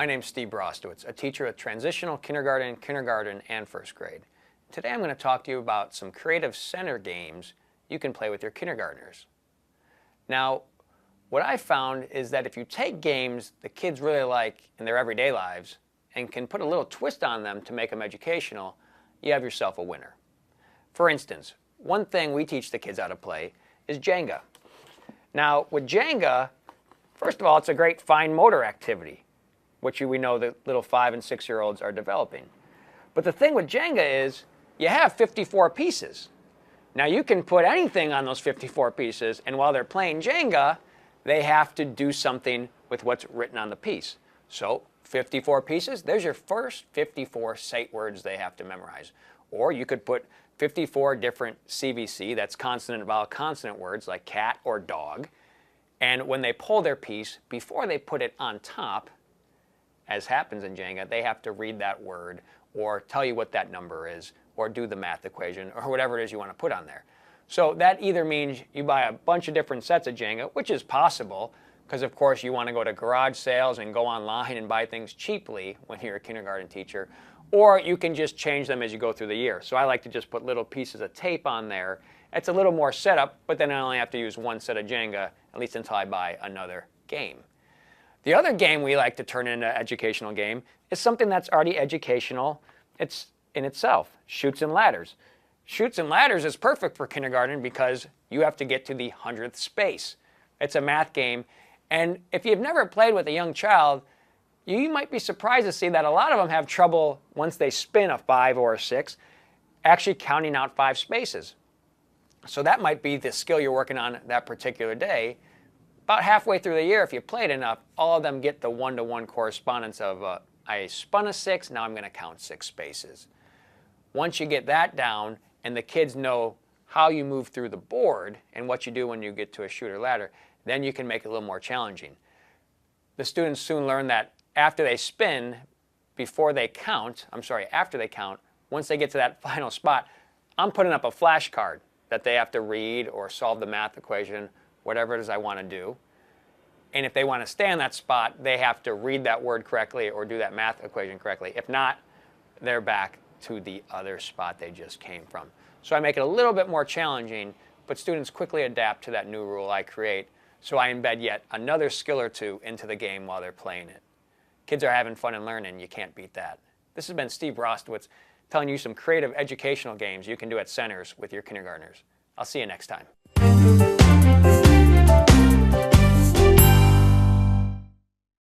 my name's Steve Brostowitz, a teacher at transitional kindergarten, and first grade. Today I'm going to talk to you about some creative center games you can play with your kindergartners. Now, what I found is that if you take games the kids really like in their everyday lives and can put a little twist on them to make them educational, you have yourself a winner. For instance, one thing we teach the kids how to play is Jenga. Now, with Jenga, first of all, it's a great fine motor activity, which we know that little 5- and 6-year-olds are developing. But the thing with Jenga is you have 54 pieces. Now you can put anything on those 54 pieces, and while they're playing Jenga, they have to do something with what's written on the piece. So 54 pieces, there's your first 54 sight words they have to memorize. Or you could put 54 different CVC, that's consonant, vowel, consonant words like cat or dog. And when they pull their piece, before they put it on top, as happens in Jenga, they have to read that word or tell you what that number is or do the math equation or whatever it is you want to put on there. So that either means you buy a bunch of different sets of Jenga, which is possible because of course you want to go to garage sales and go online and buy things cheaply when you're a kindergarten teacher, or you can just change them as you go through the year. So I like to just put little pieces of tape on there. It's a little more setup, but then I only have to use one set of Jenga, at least until I buy another game. The other game we like to turn into an educational game is something that's already educational. It's in itself, Chutes and Ladders. Chutes and Ladders is perfect for kindergarten because you have to get to the 100th space. It's a math game, and if you've never played with a young child, you might be surprised to see that a lot of them have trouble once they spin a 5 or a 6 actually counting out 5 spaces. So that might be the skill you're working on that particular day. About halfway through the year, if you played enough, all of them get the one-to-one correspondence of I spun a 6, now I'm going to count 6 spaces. Once you get that down and the kids know how you move through the board and what you do when you get to a chute or ladder, then you can make it a little more challenging. The students soon learn that after they spin, after they count, once they get to that final spot, I'm putting up a flashcard that they have to read or solve the math equation, whatever it is I want to do. And if they want to stay on that spot, they have to read that word correctly or do that math equation correctly. If not, they're back to the other spot they just came from. So I make it a little bit more challenging, but students quickly adapt to that new rule I create. So I embed yet another skill or two into the game while they're playing it. Kids are having fun and learning. You can't beat that. This has been Steve Brostowitz telling you some creative educational games you can do at centers with your kindergartners. I'll see you next time.